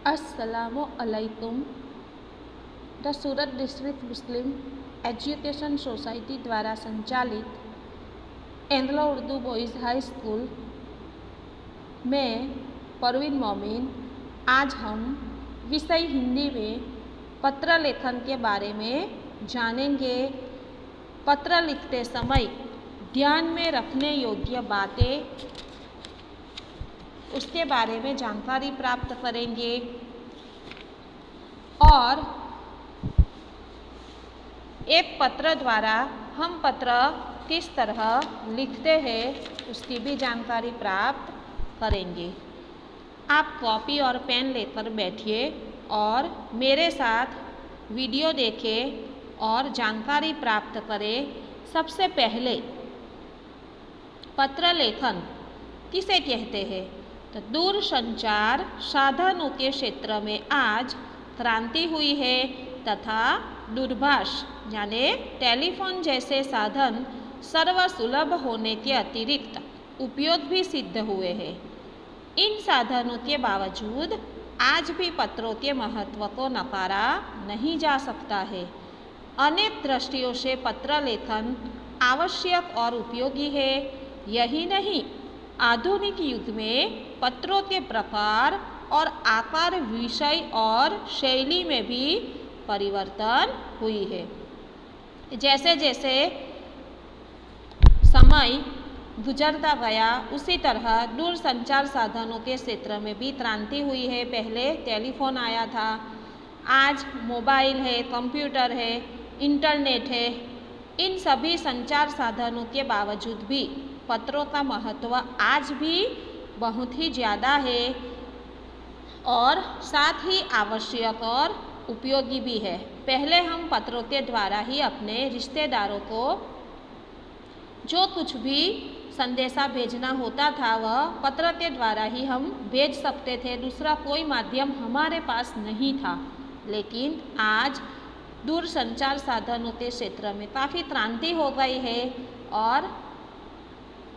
अस्सलामु अलैकुम। The Surat district Muslim education society द्वारा संचालित Anglo Urdu boys high school में परवीन मोमिन। आज हम विषय हिंदी में पत्र लेखन के बारे में जानेंगे। पत्र लिखते समय ध्यान में रखने योग्य बातें, उसके बारे में जानकारी प्राप्त करेंगे और एक पत्र द्वारा हम पत्र किस तरह लिखते हैं उसकी भी जानकारी प्राप्त करेंगे। आप कॉपी और पेन लेकर बैठिए और मेरे साथ वीडियो देखें और जानकारी प्राप्त करें। सबसे पहले पत्र लेखन किसे कहते हैं? तो दूरसंचार साधनों के क्षेत्र में आज क्रांति हुई है तथा दूरभाष यानी टेलीफोन जैसे साधन सर्वसुलभ होने के अतिरिक्त उपयोग भी सिद्ध हुए हैं। इन साधनों के बावजूद आज भी पत्रों के महत्व को नकारा नहीं जा सकता है। अनेक दृष्टियों से पत्र लेखन आवश्यक और उपयोगी है। यही नहीं, आधुनिक युग में पत्रों के प्रकार और आकार, विषय और शैली में भी परिवर्तन हुई है। जैसे जैसे समय गुजरता गया उसी तरह दूरसंचार साधनों के क्षेत्र में भी क्रांति हुई है। पहले टेलीफोन आया था, आज मोबाइल है, कंप्यूटर है, इंटरनेट है। इन सभी संचार साधनों के बावजूद भी पत्रों का महत्व आज भी बहुत ही ज़्यादा है और साथ ही आवश्यक और उपयोगी भी है। पहले हम पत्रों के द्वारा ही अपने रिश्तेदारों को जो कुछ भी संदेशा भेजना होता था वह पत्र के द्वारा ही हम भेज सकते थे। दूसरा कोई माध्यम हमारे पास नहीं था। लेकिन आज दूरसंचार साधनों के क्षेत्र में काफ़ी क्रांति हो गई है और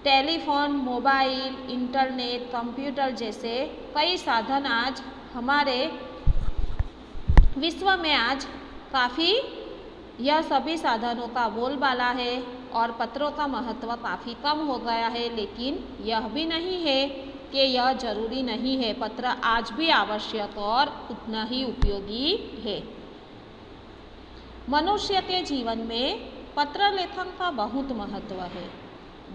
टेलीफोन, मोबाइल, इंटरनेट, कंप्यूटर जैसे कई साधन आज हमारे विश्व में आज काफ़ी यह सभी साधनों का बोलबाला है और पत्रों का महत्व काफ़ी कम हो गया है। लेकिन यह भी नहीं है कि यह जरूरी नहीं है। पत्र आज भी आवश्यक और उतना ही उपयोगी है। मनुष्य के जीवन में पत्र लेखन का बहुत महत्व है।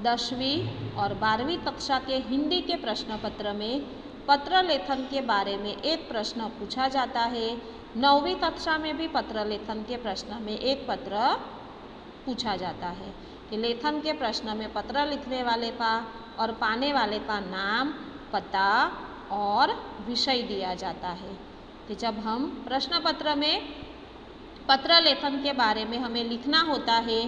10वीं और 12वीं कक्षा के हिंदी के प्रश्न पत्र में पत्र लेखन के बारे में एक प्रश्न पूछा जाता है। 9वीं कक्षा में भी पत्र लेखन के प्रश्न में एक पत्र पूछा जाता है कि लेखन के प्रश्न में पत्र लिखने वाले का और पाने वाले का नाम, पता और विषय दिया जाता है। कि जब हम प्रश्न पत्र में पत्र लेखन के बारे में हमें लिखना होता है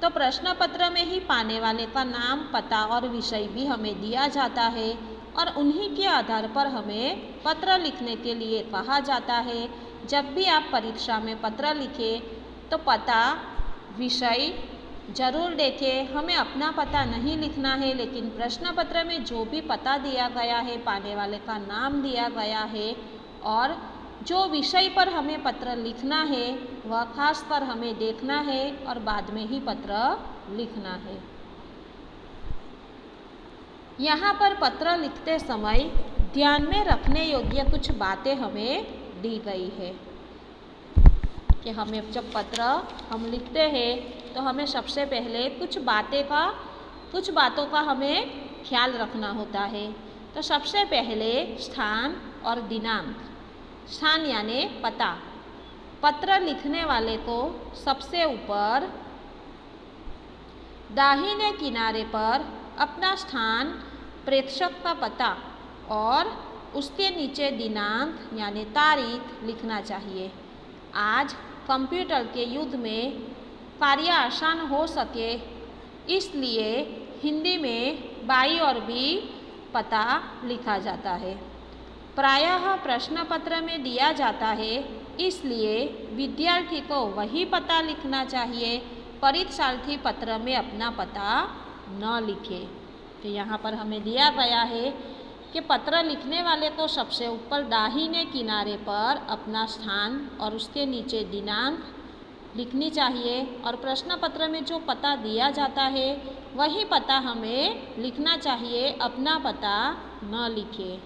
तो प्रश्न पत्र में ही पाने वाले का नाम, पता और विषय भी हमें दिया जाता है और उन्हीं के आधार पर हमें पत्र लिखने के लिए कहा जाता है। जब भी आप परीक्षा में पत्र लिखें तो पता, विषय जरूर देखें। हमें अपना पता नहीं लिखना है, लेकिन प्रश्न पत्र में जो भी पता दिया गया है, पाने वाले का नाम दिया गया है और जो विषय पर हमें पत्र लिखना है वह खास कर हमें देखना है और बाद में ही पत्र लिखना है। यहाँ पर पत्र लिखते समय ध्यान में रखने योग्य कुछ बातें हमें दी गई है कि हमें जब पत्र हम लिखते हैं तो हमें सबसे पहले कुछ बातों का हमें ख्याल रखना होता है। तो सबसे पहले स्थान और दिनांक। स्थान यानी पता। पत्र लिखने वाले को सबसे ऊपर दाहिने किनारे पर अपना स्थान, प्रेषक का पता और उसके नीचे दिनांक यानी तारीख लिखना चाहिए। आज कंप्यूटर के युग में कार्य आसान हो सके इसलिए हिंदी में बाई और भी पता लिखा जाता है। प्रायः प्रश्न पत्र में दिया जाता है, इसलिए विद्यार्थी को वही पता लिखना चाहिए। परीक्षार्थी पत्र में अपना पता न लिखे। तो यहाँ पर हमें दिया गया है कि पत्र लिखने वाले को सबसे ऊपर दाहिने किनारे पर अपना स्थान और उसके नीचे दिनांक लिखनी चाहिए और प्रश्न पत्र में जो पता दिया जाता है वही पता हमें लिखना चाहिए, अपना पता न लिखें।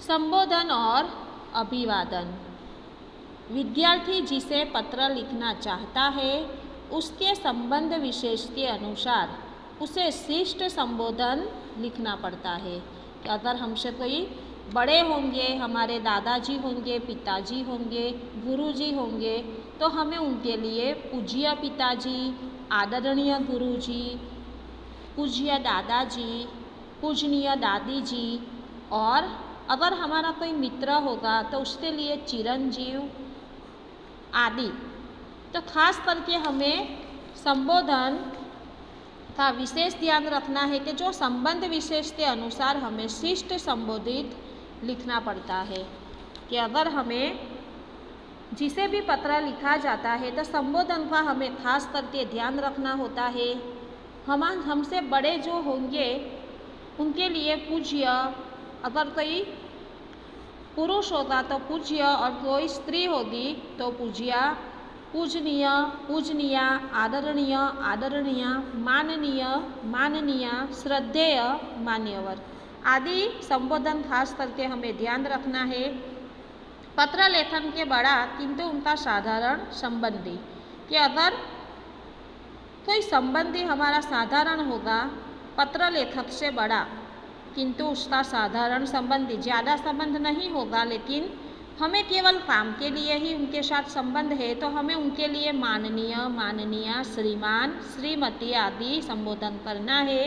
संबोधन और अभिवादन। विद्यार्थी जिसे पत्र लिखना चाहता है उसके संबंध विशेष के अनुसार उसे शिष्ट संबोधन लिखना पड़ता है। कि अगर हमसे कोई बड़े होंगे, हमारे दादाजी होंगे, पिताजी होंगे, गुरुजी होंगे, तो हमें उनके लिए पूज्य पिताजी, आदरणीय गुरुजी, पूज्य दादाजी, पूजनीय दादी जी, और अगर हमारा कोई मित्र होगा तो उसके लिए चिरंजीव आदि। तो खास करके हमें संबोधन का विशेष ध्यान रखना है कि जो संबंध विशेष के अनुसार हमें शिष्ट संबोधित लिखना पड़ता है। कि अगर हमें जिसे भी पत्र लिखा जाता है तो संबोधन का हमें खास करके ध्यान रखना होता है। हमसे बड़े जो होंगे उनके लिए पूज्य, अगर कोई पुरुष होगा तो पूज्य और कोई स्त्री होगी तो पूज्या, पूजनीय, पूजनीया, आदरणीय, आदरणीय, माननीय, माननीय, श्रद्धेय, मान्यवर आदि संबोधन खास करके हमें ध्यान रखना है। पत्र लेखन के बड़ा किंतु उनका साधारण संबंधी। कि अगर कोई संबंधी हमारा साधारण होगा पत्र लेखक से बड़ा, किंतु उसका साधारण संबंधी ज़्यादा संबंध नहीं होगा, लेकिन हमें केवल काम के लिए ही उनके साथ संबंध है, तो हमें उनके लिए माननीय, माननीय, श्रीमान, श्रीमती आदि संबोधन करना है।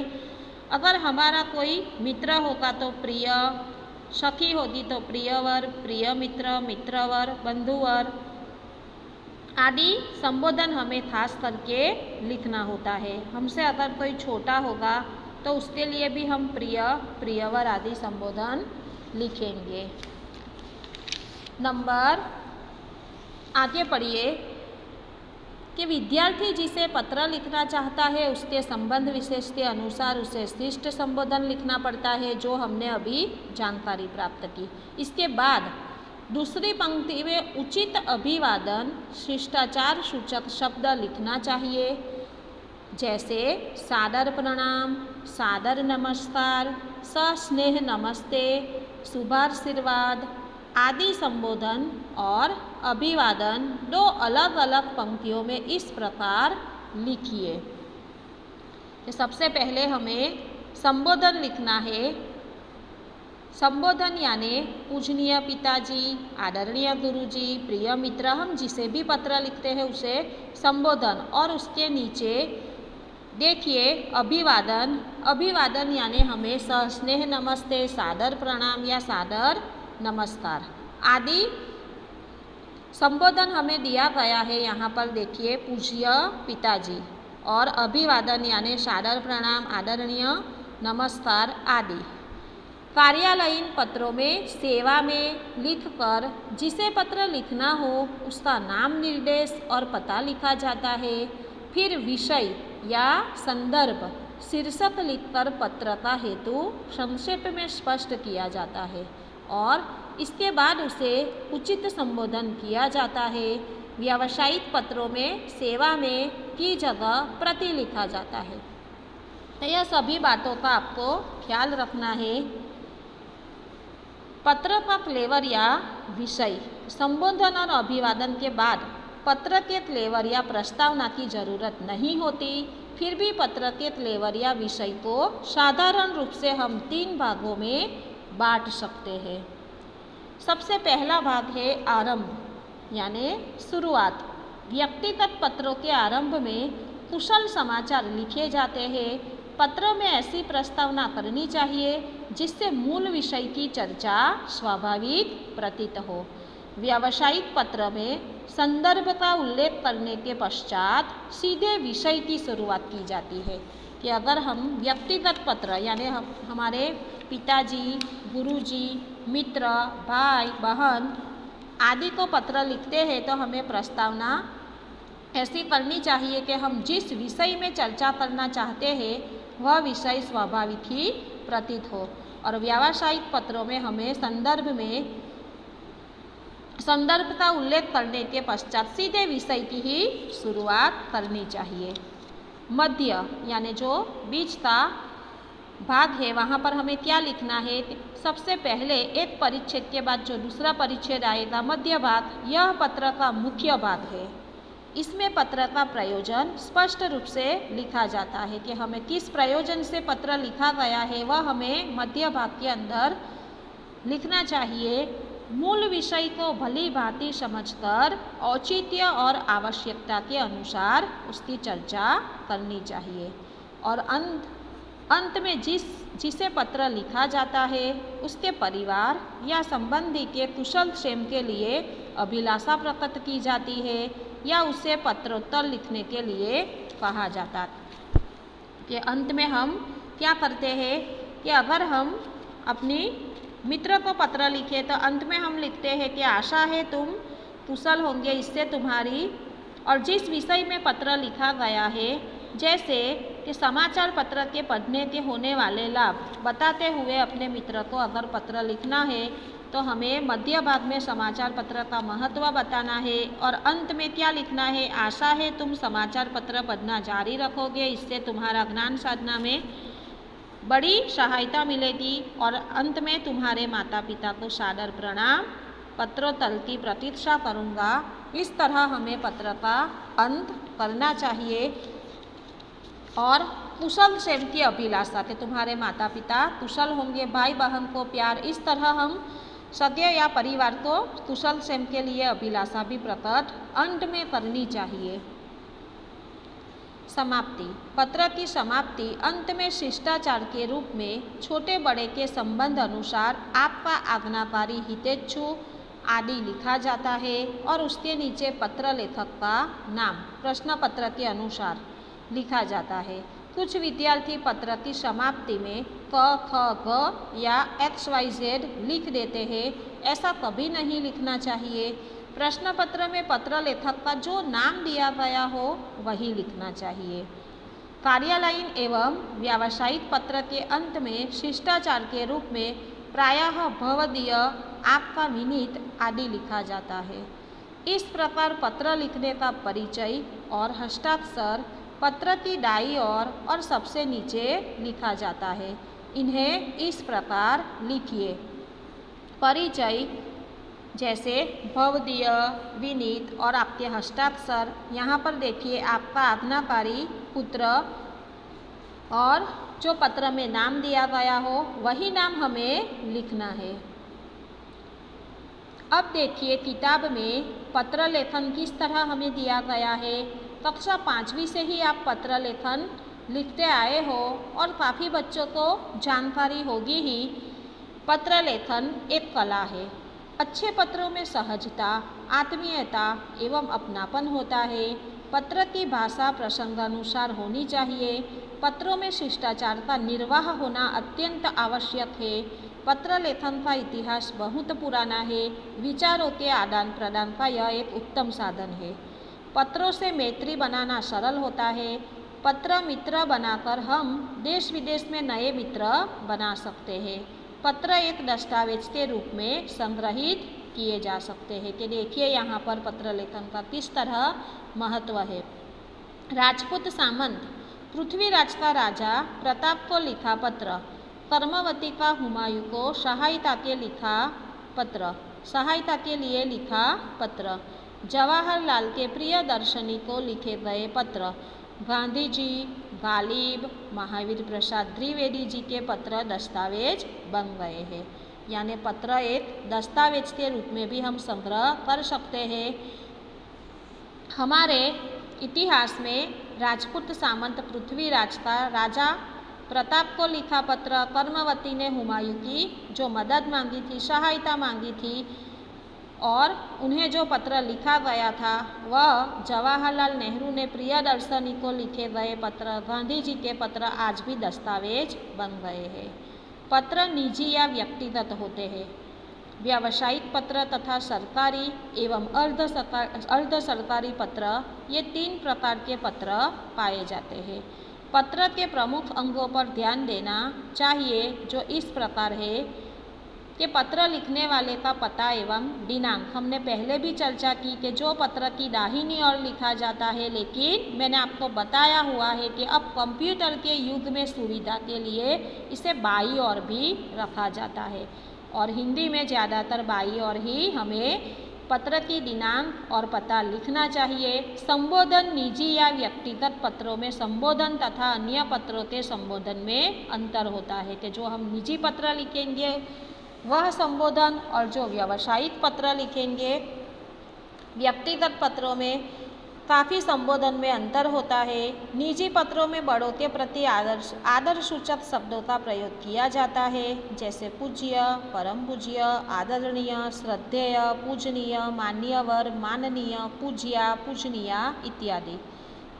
अगर हमारा कोई मित्र होगा तो प्रिय, सखी होगी तो प्रियवर, प्रिय मित्र, मित्रवर, बंधुवर आदि संबोधन हमें खास करके लिखना होता है। हमसे अगर कोई छोटा होगा तो उसके लिए भी हम प्रिय, प्रियवर आदि संबोधन लिखेंगे। नंबर आगे पढ़िए कि विद्यार्थी जिसे पत्र लिखना चाहता है उसके संबंध विशेष के अनुसार उसे शिष्ट संबोधन लिखना पड़ता है, जो हमने अभी जानकारी प्राप्त की। इसके बाद दूसरी पंक्ति में उचित अभिवादन शिष्टाचार सूचक शब्द लिखना चाहिए, जैसे सादर प्रणाम, सादर नमस्कार, सस्नेह नमस्ते, शुभाशीर्वाद आदि संबोधन और अभिवादन दो अलग अलग पंक्तियों में इस प्रकार लिखिए। सबसे पहले हमें संबोधन लिखना है। संबोधन यानी पूजनीय पिताजी, आदरणीय गुरुजी, प्रिय मित्र, हम जिसे भी पत्र लिखते हैं उसे संबोधन, और उसके नीचे देखिए अभिवादन। अभिवादन यानी हमें सस्नेह नमस्ते, सादर प्रणाम या सादर नमस्कार आदि संबोधन हमें दिया गया है। यहाँ पर देखिए पूज्य पिताजी, और अभिवादन यानी सादर प्रणाम, आदरणीय, नमस्कार आदि। कार्यालयीन पत्रों में सेवा में लिखकर जिसे पत्र लिखना हो उसका नाम, निर्देश और पता लिखा जाता है। फिर विषय या संदर्भ शीर्षक लिखकर पत्र का हेतु संक्षेप में स्पष्ट किया जाता है और इसके बाद उसे उचित संबोधन किया जाता है। व्यावसायिक पत्रों में सेवा में की जगह प्रति लिखा जाता है। तो यह सभी बातों का आपको ख्याल रखना है। पत्र का क्लेवर या विषय। संबोधन और अभिवादन के बाद पत्र के क्लेवर या प्रस्तावना की जरूरत नहीं होती, फिर भी पत्र के क्लेवर या विषय को साधारण रूप से हम 3 भागों में बांट सकते हैं। सबसे पहला भाग है आरंभ यानी शुरुआत। व्यक्तिगत पत्रों के आरंभ में कुशल समाचार लिखे जाते हैं। पत्र में ऐसी प्रस्तावना करनी चाहिए जिससे मूल विषय की चर्चा स्वाभाविक प्रतीत हो। व्यावसायिक पत्र में संदर्भ का उल्लेख करने के पश्चात सीधे विषय की शुरुआत की जाती है। कि अगर हम व्यक्तिगत पत्र यानी हमारे पिताजी, गुरुजी, मित्र, भाई, बहन आदि को पत्र लिखते हैं तो हमें प्रस्तावना ऐसी करनी चाहिए कि हम जिस विषय में चर्चा करना चाहते हैं वह विषय स्वाभाविक ही प्रतीत हो। और व्यावसायिक पत्रों में हमें संदर्भ का उल्लेख करने के पश्चात सीधे विषय की ही शुरुआत करनी चाहिए। मध्य यानी जो बीच का भाग है वहाँ पर हमें क्या लिखना है? सबसे पहले एक परिच्छेद के बाद जो दूसरा परिच्छेद आएगा मध्य भाग, यह पत्र का मुख्य भाग है। इसमें पत्र का प्रयोजन स्पष्ट रूप से लिखा जाता है कि हमें किस प्रयोजन से पत्र लिखा गया है, वह हमें मध्य भाग के अंदर लिखना चाहिए। मूल विषय को भली भांति समझकर औचित्य और आवश्यकता के अनुसार उसकी चर्चा करनी चाहिए। और अंत में जिसे पत्र लिखा जाता है उसके परिवार या संबंधी के कुशल क्षेम के लिए अभिलाषा प्रकट की जाती है या उसे पत्रोत्तर लिखने के लिए कहा जाता है। कि अंत में हम क्या करते हैं कि अगर हम अपनी मित्र को पत्र लिखे तो अंत में हम लिखते हैं कि आशा है तुम कुशल होंगे, इससे तुम्हारी और जिस विषय में पत्र लिखा गया है, जैसे कि समाचार पत्र के पढ़ने के होने वाले लाभ बताते हुए अपने मित्र को अगर पत्र लिखना है तो हमें मध्य भाग में समाचार पत्र का महत्व बताना है और अंत में क्या लिखना है? आशा है तुम समाचार पत्र पढ़ना जारी रखोगे, इससे तुम्हारा ज्ञान साधना में बड़ी सहायता मिलेगी। और अंत में तुम्हारे माता पिता को सादर प्रणाम, पत्रोत्तर की प्रतीक्षा करूँगा। इस तरह हमें पत्र का अंत करना चाहिए। और कुशल क्षेम की अभिलाषा कि तुम्हारे माता पिता कुशल होंगे, भाई बहन को प्यार, इस तरह हम सगे या परिवार को कुशल क्षेम के लिए अभिलाषा भी प्रकट अंत में करनी चाहिए। समाप्ति। पत्र की समाप्ति अंत में शिष्टाचार के रूप में छोटे बड़े के संबंध अनुसार आपका आज्ञाकारी, हितेच्छु आदि लिखा जाता है और उसके नीचे पत्र लेखक का नाम प्रश्न पत्र के अनुसार लिखा जाता है। कुछ विद्यार्थी पत्र की समाप्ति में क, ख, ग या XYZ लिख देते हैं। ऐसा कभी नहीं लिखना चाहिए। प्रश्न पत्र में पत्र लेखक का जो नाम दिया गया हो वही लिखना चाहिए। कार्यालयीन एवं व्यावसायिक पत्र के अंत में शिष्टाचार के रूप में प्रायः भवदीय, आपका विनीत आदि लिखा जाता है। इस प्रकार पत्र लिखने का परिचय और हस्ताक्षर पत्र की दाईं ओर और सबसे नीचे लिखा जाता है। इन्हें इस प्रकार लिखिए। परिचय जैसे भवदीय, विनीत और आपके हस्ताक्षर। यहाँ पर देखिए आपका आज्ञाकारी, पुत्र और जो पत्र में नाम दिया गया हो वही नाम हमें लिखना है। अब देखिए किताब में पत्र लेखन किस तरह हमें दिया गया है। कक्षा 5वीं से ही आप पत्र लेखन लिखते आए हो और काफ़ी बच्चों को जानकारी होगी ही। पत्र लेखन एक कला है। अच्छे पत्रों में सहजता, आत्मीयता एवं अपनापन होता है। पत्र की भाषा प्रसंगानुसार होनी चाहिए। पत्रों में शिष्टाचार का निर्वाह होना अत्यंत आवश्यक है। पत्र लेखन का इतिहास बहुत पुराना है। विचारों के आदान प्रदान का यह एक उत्तम साधन है। पत्रों से मैत्री बनाना सरल होता है। पत्र मित्र बनाकर हम देश विदेश में नए मित्र बना सकते हैं। पत्र एक दस्तावेज के रूप में संग्रहित किए जा सकते हैं। कि देखिए यहाँ पर पत्र लेखन का किस तरह महत्व है। राजपूत सामंत पृथ्वीराज का राजा प्रताप को लिखा पत्र, कर्मवती का हुमायूं को सहायता के लिए लिखा पत्र, जवाहरलाल के प्रियदर्शनी को लिखे गए पत्र, गांधी जी, गालिब, महावीर प्रसाद द्विवेदी जी के पत्र दस्तावेज बन गए हैं। यानी पत्र एक दस्तावेज के रूप में भी हम संग्रह कर सकते हैं। हमारे इतिहास में राजपूत सामंत पृथ्वीराज का राजा प्रताप को लिखा पत्र, कर्मवती ने हुमायूं की जो मदद मांगी थी, सहायता मांगी थी और उन्हें जो पत्र लिखा गया था वह जवाहरलाल नेहरू ने प्रियदर्शनी को लिखे गए पत्र, गांधी जी के पत्र आज भी दस्तावेज बन गए हैं। पत्र निजी या व्यक्तिगत होते हैं। व्यावसायिक पत्र तथा सरकारी एवं अर्ध सरकारी पत्र, ये 3 प्रकार के पत्र पाए जाते हैं। पत्र के प्रमुख अंगों पर ध्यान देना चाहिए, जो इस प्रकार है कि पत्र लिखने वाले का पता एवं दिनांक। हमने पहले भी चर्चा की कि जो पत्र की दाहिनी ओर लिखा जाता है, लेकिन मैंने आपको बताया हुआ है कि अब कंप्यूटर के युग में सुविधा के लिए इसे बाईं ओर भी रखा जाता है, और हिंदी में ज़्यादातर बाईं ओर ही हमें पत्र की दिनांक और पता लिखना चाहिए। संबोधन निजी या व्यक्तिगत पत्रों में संबोधन तथा अन्य पत्रों के संबोधन में अंतर होता है कि जो हम निजी पत्र लिखेंगे वह संबोधन, और जो व्यावसायिक पत्र लिखेंगे व्यक्तिगत पत्रों में काफ़ी संबोधन में अंतर होता है। निजी पत्रों में बड़ों के प्रति आदर सूचक शब्दों का प्रयोग किया जाता है, जैसे पूज्य, परम पूज्य, आदरणीय, श्रद्धेय, पूजनीय, मान्यवर, माननीय, पूज्या, पूजनीया इत्यादि।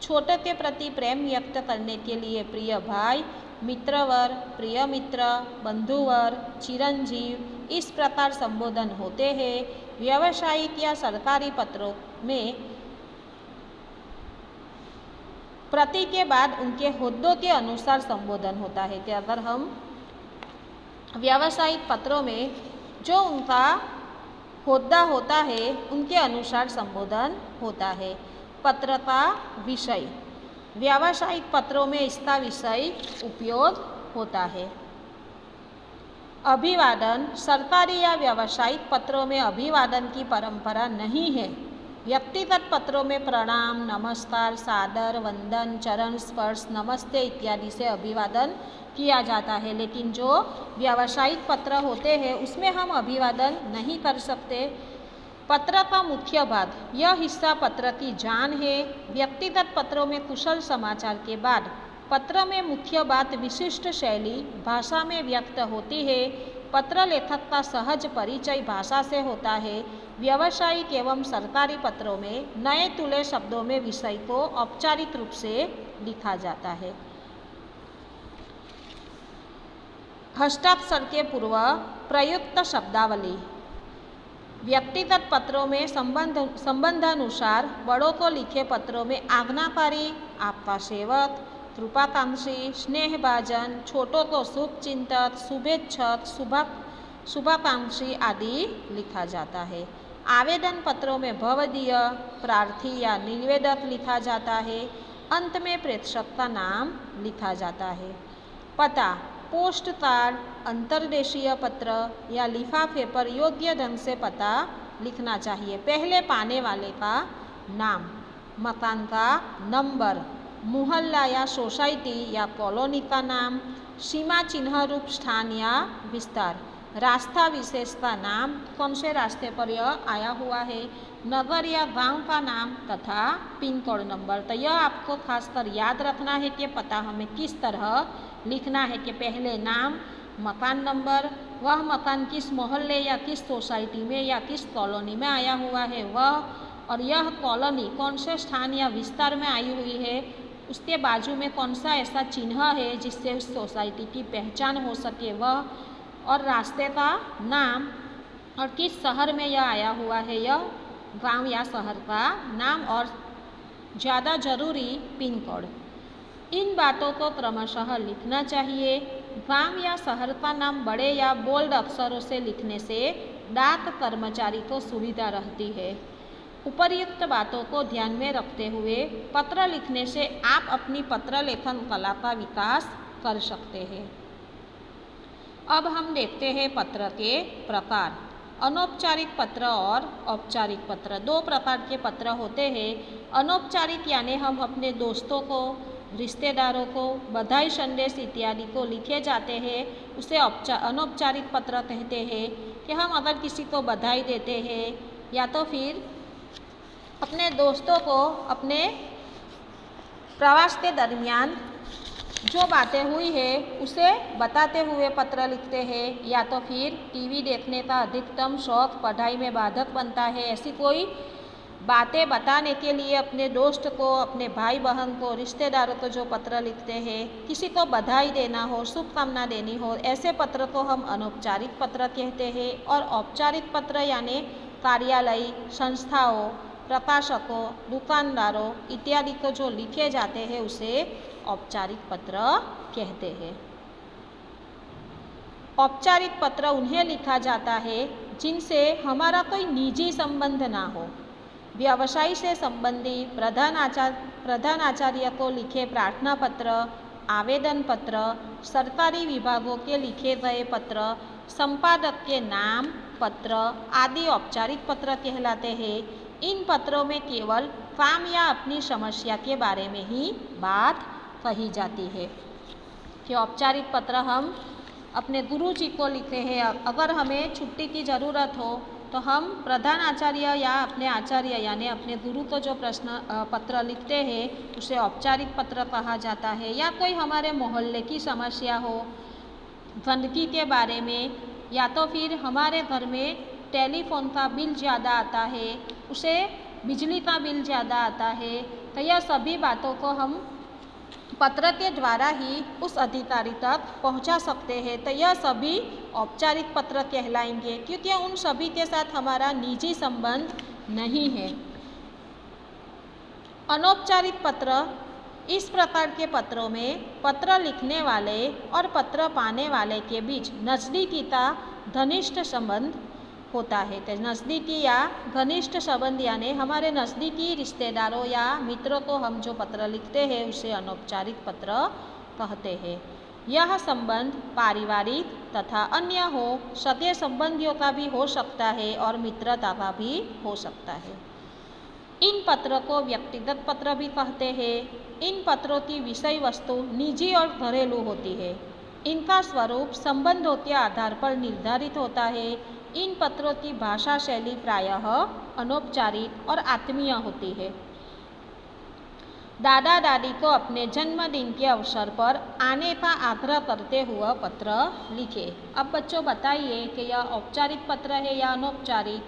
छोटे के प्रति प्रेम व्यक्त करने के लिए प्रिय भाई, मित्रवर, प्रिय मित्र, बंधुवर, चिरंजीव, इस प्रकार संबोधन होते हैं। व्यावसायिक या सरकारी पत्रों में प्रति के बाद उनके होद्दों के अनुसार संबोधन होता है कि अगर हम व्यावसायिक पत्रों में जो उनका होद्दा होता है उनके अनुसार संबोधन होता है। पत्र का विषय, व्यावसायिक पत्रों में इसका विषय उपयोग होता है। अभिवादन, सरकारी या व्यावसायिक पत्रों में अभिवादन की परंपरा नहीं है। व्यक्तिगत पत्रों में प्रणाम, नमस्कार, सादर, वंदन, चरण स्पर्श, नमस्ते इत्यादि से अभिवादन किया जाता है, लेकिन जो व्यावसायिक पत्र होते हैं उसमें हम अभिवादन नहीं कर सकते। पत्र का मुख्य भाग, यह हिस्सा पत्र की जान है। व्यक्तिगत पत्रों में कुशल समाचार के बाद पत्र में मुख्य बात विशिष्ट शैली भाषा में व्यक्त होती है। पत्र लेखक का सहज परिचय भाषा से होता है। व्यावसायिक एवं सरकारी पत्रों में नए तुले शब्दों में विषय को औपचारिक रूप से लिखा जाता है। हस्ताक्षर के पूर्व प्रयुक्त शब्दावली, व्यक्तिगत पत्रों में संबंधानुसार बड़ों को लिखे पत्रों में आज्ञाकारी, आपका सेवक, कृपाकांक्षी, स्नेहभाजन, छोटों को शुभचिंतक, शुभेच्छक, शुभाकांक्षी आदि लिखा जाता है। आवेदन पत्रों में भवदीय, प्रार्थी या निवेदक लिखा जाता है। अंत में प्रेषक का नाम लिखा जाता है। पता, पोस्ट कार्ड, अंतर्देशीय पत्र या लिफाफे पर योग्य ढंग से पता लिखना चाहिए। पहले पाने वाले का नाम, मकान का नंबर, मोहल्ला या सोसाइटी या कॉलोनी का नाम, सीमा चिन्ह रूप स्थान या विस्तार, रास्ता विशेष का नाम, कौन से रास्ते पर यह आया हुआ है, नगर या गांव का नाम तथा पिन कोड नंबर। तो यह आपको खासकर याद रखना है कि पता हमें किस तरह लिखना है कि पहले नाम, मकान नंबर, वह मकान किस मोहल्ले या किस सोसाइटी में या किस कॉलोनी में आया हुआ है वह, और यह कॉलोनी कौन से स्थान या विस्तार में आई हुई है, उसके बाजू में कौन सा ऐसा चिन्ह है जिससे उस सोसाइटी की पहचान हो सके वह, और रास्ते का नाम, और किस शहर में यह आया हुआ है यह गांव या शहर का नाम, और ज़्यादा जरूरी पिन कोड। इन बातों को क्रमशः लिखना चाहिए। गांव या शहर का नाम बड़े या बोल्ड अक्षरों से लिखने से डाक कर्मचारी को सुविधा रहती है। उपर्युक्त बातों को ध्यान में रखते हुए पत्र लिखने से आप अपनी पत्र लेखन कला का विकास कर सकते हैं। अब हम देखते हैं पत्र के प्रकार। अनौपचारिक पत्र और औपचारिक पत्र, दो प्रकार के पत्र होते हैं। अनौपचारिक यानी हम अपने दोस्तों को, रिश्तेदारों को बधाई संदेश इत्यादि को लिखे जाते हैं, उसे अनौपचारिक पत्र कहते हैं। कि हम अगर किसी को बधाई देते हैं या तो फिर अपने दोस्तों को अपने प्रवास के दरमियान जो बातें हुई है उसे बताते हुए पत्र लिखते हैं, या तो फिर टीवी देखने का अधिकतम शौक पढ़ाई में बाधक बनता है, ऐसी कोई बातें बताने के लिए अपने दोस्त को, अपने भाई बहन को, रिश्तेदारों को जो पत्र लिखते हैं, किसी को बधाई देना हो, शुभकामना देनी हो, ऐसे पत्र को हम अनौपचारिक पत्र कहते हैं। और औपचारिक पत्र यानी कार्यालय, संस्थाओं, प्रकाशकों, दुकानदारों इत्यादि को जो लिखे जाते हैं उसे औपचारिक पत्र कहते हैं। औपचारिक पत्र उन्हें लिखा जाता है जिनसे हमारा कोई निजी संबंध ना हो। व्यवसाय से संबंधी प्रधान आचार्य को लिखे प्रार्थना पत्र, आवेदन पत्र, सरकारी विभागों के लिखे गए पत्र, संपादक के नाम पत्र आदि औपचारिक पत्र कहलाते हैं। इन पत्रों में केवल काम या अपनी समस्या के बारे में ही बात कही जाती है। कि औपचारिक पत्र हम अपने गुरु जी को लिखते हैं। अगर हमें छुट्टी की ज़रूरत हो तो हम प्रधान आचार्य या अपने आचार्य यानी अपने गुरु को जो प्रश्न पत्र लिखते हैं उसे औपचारिक पत्र कहा जाता है। या कोई हमारे मोहल्ले की समस्या हो, गंदगी के बारे में, या तो फिर हमारे घर में टेलीफोन का बिल ज़्यादा आता है, उसे बिजली का बिल ज़्यादा आता है, तो यह सभी बातों को हम पत्र के द्वारा ही उस अधिकारी तक पहुंचा सकते हैं। तो यह सभी औपचारिक पत्र कहलाएंगे क्योंकि उन सभी के साथ हमारा निजी संबंध नहीं है। अनौपचारिक पत्र इस प्रकार के पत्रों में पत्र लिखने वाले और पत्र पाने वाले के बीच नज़दीकी का घनिष्ठ संबंध होता है। तो नज़दीकी या घनिष्ठ संबंध यानी हमारे नज़दीकी रिश्तेदारों या मित्रों को हम जो पत्र लिखते हैं उसे अनौपचारिक पत्र कहते हैं। यह संबंध पारिवारिक तथा अन्य हो, सगे संबंधियों का भी हो सकता है और मित्रता का भी हो सकता है। इन पत्रों को व्यक्तिगत पत्र भी कहते हैं। इन पत्रों की विषय वस्तु निजी और घरेलू होती है। इनका स्वरूप संबंधों के आधार पर निर्धारित होता है। इन पत्रों की भाषा शैली प्रायः अनौपचारिक और आत्मीय होती है। दादा दादी को अपने जन्मदिन के अवसर पर आने का आग्रह करते हुए पत्र लिखे। अब बच्चों बताइए कि यह औपचारिक पत्र है या अनौपचारिक,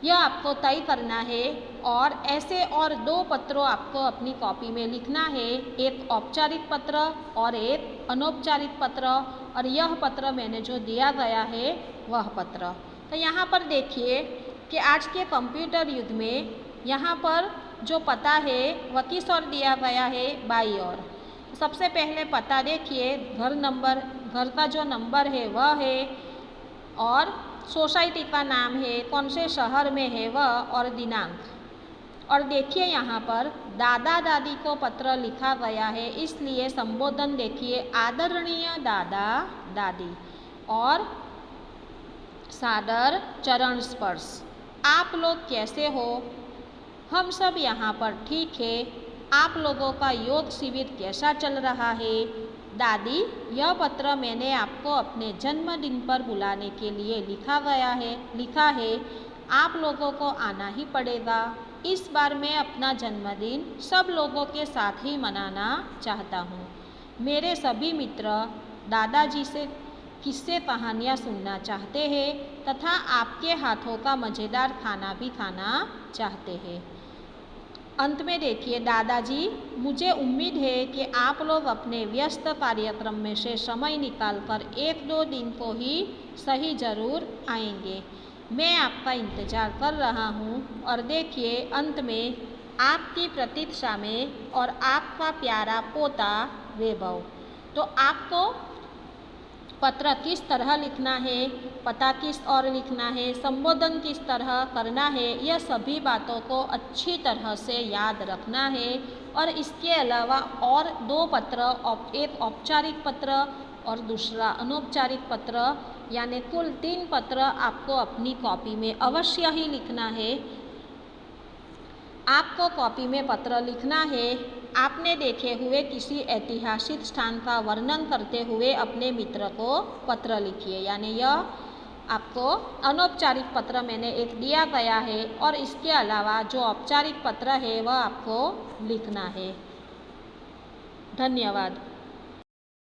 यह आपको तय करना है। और ऐसे और दो पत्रों आपको अपनी कॉपी में लिखना है, एक औपचारिक पत्र और एक अनौपचारिक पत्र। और यह पत्र मैंने जो दिया गया है वह पत्र। तो यहाँ पर देखिए कि आज के कंप्यूटर युग में यहाँ पर जो पता है वह किस ओर दिया गया है, बाईं ओर। सबसे पहले पता देखिए, घर का जो नंबर है वह है, और सोसाइटी का नाम है, कौन से शहर में है वह, और दिनांक। और देखिए यहाँ पर दादा दादी को पत्र लिखा गया है, इसलिए संबोधन देखिए, आदरणीय दादा दादी, और सादर चरण स्पर्श। आप लोग कैसे हो? हम सब यहाँ पर ठीक है। आप लोगों का योग शिविर कैसा चल रहा है? दादी, यह पत्र मैंने आपको अपने जन्मदिन पर बुलाने के लिए लिखा है। आप लोगों को आना ही पड़ेगा। इस बार मैं अपना जन्मदिन सब लोगों के साथ ही मनाना चाहता हूँ। मेरे सभी मित्र दादाजी से किस्से कहानियाँ सुनना चाहते हैं तथा आपके हाथों का मज़ेदार खाना भी खाना चाहते हैं। अंत में देखिए, दादाजी, मुझे उम्मीद है कि आप लोग अपने व्यस्त कार्यक्रम में से समय निकालकर 1-2 दिन को ही सही ज़रूर आएंगे। मैं आपका इंतज़ार कर रहा हूँ। और देखिए अंत में आपकी प्रतीक्षा में और आपका प्यारा पोता वैभव। तो आपको पत्र किस तरह लिखना है, पता किस और लिखना है, संबोधन किस तरह करना है, यह सभी बातों को अच्छी तरह से याद रखना है। और इसके अलावा और 2 पत्र, एक औपचारिक पत्र और दूसरा अनौपचारिक पत्र, यानी कुल 3 पत्र आपको अपनी कॉपी में अवश्य ही लिखना है। आपको कॉपी में पत्र लिखना है। आपने देखे हुए किसी ऐतिहासिक स्थान का वर्णन करते हुए अपने मित्र को पत्र लिखिए, यानी यह आपको अनौपचारिक पत्र मैंने एक दिया गया है। और इसके अलावा जो औपचारिक पत्र है वह आपको लिखना है। धन्यवाद।